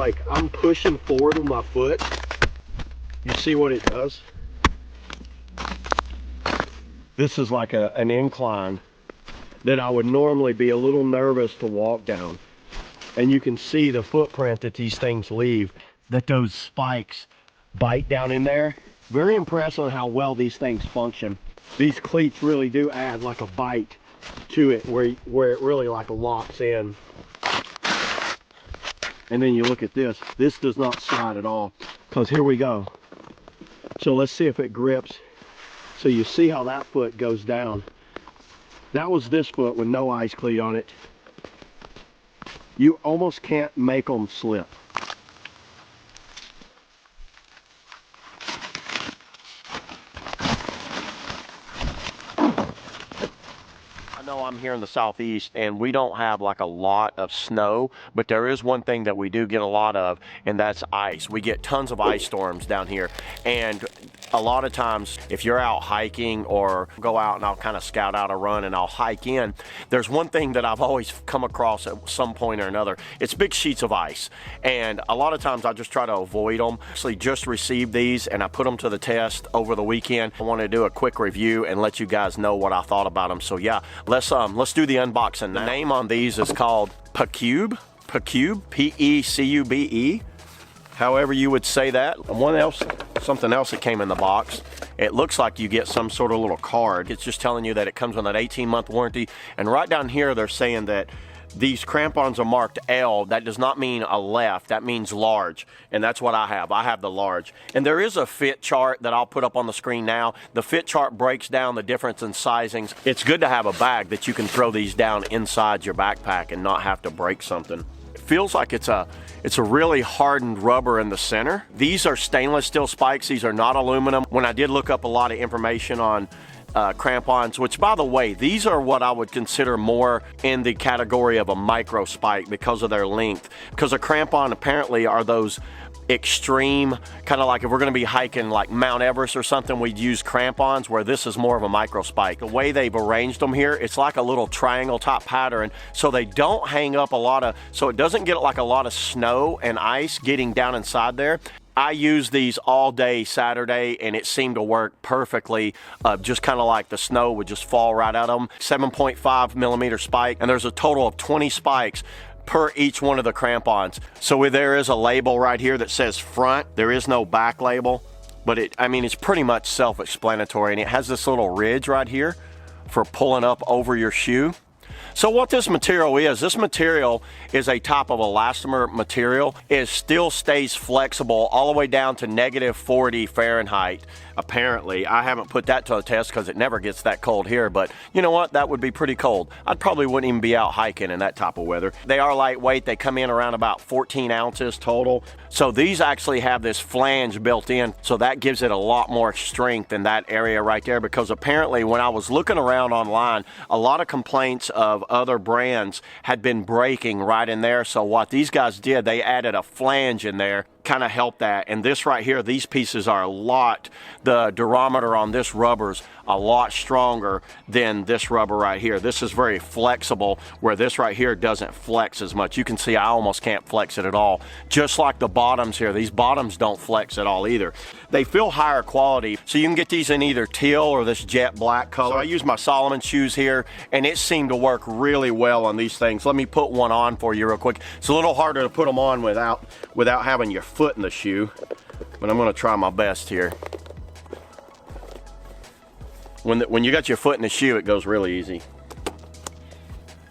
like I'm pushing forward with my foot, you see what it does? This is like an incline that I would normally be a little nervous to walk down. And you can see the footprint that these things leave, that those spikes bite down in there. Very impressed on how well these things function. These cleats really do add like a bite to it where it really like locks in. And then you look at this. This does not slide at all, because here we go. So let's see if it grips. So you see how that foot goes down. That was this foot with no ice cleat on it. You almost can't make them slip. I know I'm here in the southeast and we don't have like a lot of snow, but there is one thing that we do get a lot of, and that's ice. We get tons of ice storms down here, and a lot of times if you're out hiking or go out and I'll kind of scout out a run and I'll hike in, there's one thing that I've always come across at some point or another. It's big sheets of ice, and a lot of times I just try to avoid them. Actually just received these and I put them to the test over the weekend. I want to do a quick review and let you guys know what I thought about them. So yeah, let's do the unboxing. The name on these is called Pecube, P-E-C-U-B-E. However you would say that. Something else that came in the box. It looks like you get some sort of little card. It's just telling you that it comes with an 18-month warranty. And right down here, they're saying that these crampons are marked L. That does not mean a left, that means large. And that's what I have. I have the large. And there is a fit chart that I'll put up on the screen now. The fit chart breaks down the difference in sizings. It's good to have a bag that you can throw these down inside your backpack and not have to break something. It feels like it's a really hardened rubber in the center. These are stainless steel spikes. These are not aluminum. When I did look up a lot of information on crampons, which by the way, these are what I would consider more in the category of a micro spike because of their length. Because a crampon apparently are those extreme, kind of like if we're going to be hiking like Mount Everest or something, we'd use crampons, where this is more of a micro spike. The way they've arranged them here, it's like a little triangle top pattern, so they don't hang up a lot of, so it doesn't get like a lot of snow and ice getting down inside there. I used these all day Saturday and it seemed to work perfectly. Just kind of like the snow would just fall right out of them. 7.5 millimeter spike, and there's a total of 20 spikes per each one of the crampons. So there is a label right here that says front. There is no back label, but it's pretty much self-explanatory, and it has this little ridge right here for pulling up over your shoe. So what this material is a type of elastomer material. It still stays flexible all the way down to -40 Fahrenheit. Apparently, I haven't put that to a test because it never gets that cold here, but you know what? That would be pretty cold. I probably wouldn't even be out hiking in that type of weather. They are lightweight. They come in around about 14 ounces total. So these actually have this flange built in, so that gives it a lot more strength in that area right there, because apparently when I was looking around online, a lot of complaints of other brands had been breaking right in there. So what these guys did, they added a flange in there, kind of help that. And this right here, these pieces are the durometer on this rubber's a lot stronger than this rubber right here. This is very flexible, where this right here doesn't flex as much. You can see I almost can't flex it at all. Just like the bottoms here, these bottoms don't flex at all either. They feel higher quality, so you can get these in either teal or this jet black color. So I use my Solomon shoes here, and it seemed to work really well on these things. Let me put one on for you real quick. It's a little harder to put them on without having your foot in the shoe, but I'm gonna try my best here. When you got your foot in the shoe, it goes really easy.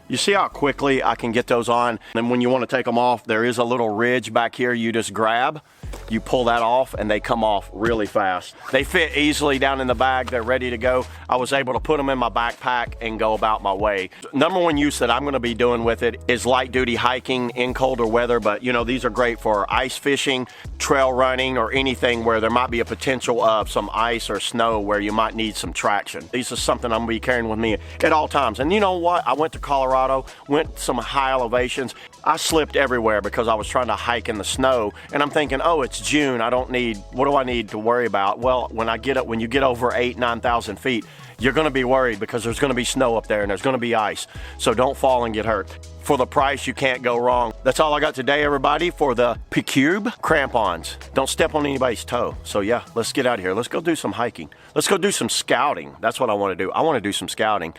You see how quickly I can get those on? And when you want to take them off, there is a little ridge back here you just grab. You pull that off and they come off really fast. They fit easily down in the bag. They're ready to go. I was able to put them in my backpack and go about my way. Number one use that I'm going to be doing with it is light duty hiking in colder weather, but you know, these are great for ice fishing, trail running, or anything where there might be a potential of some ice or snow where you might need some traction. These are something I'm going to be carrying with me at all times. And you know what? I went to Colorado, went some high elevations. I slipped everywhere because I was trying to hike in the snow, and I'm thinking, oh, it's June. What do I need to worry about? Well, when you get over 9,000 feet, you're gonna be worried because there's gonna be snow up there and there's gonna be ice. So don't fall and get hurt. For the price, you can't go wrong. That's all I got today, everybody, for the Pecube crampons. Don't step on anybody's toe. So yeah, let's get out of here. Let's go do some hiking. Let's go do some scouting. That's what I wanna do. I wanna do some scouting.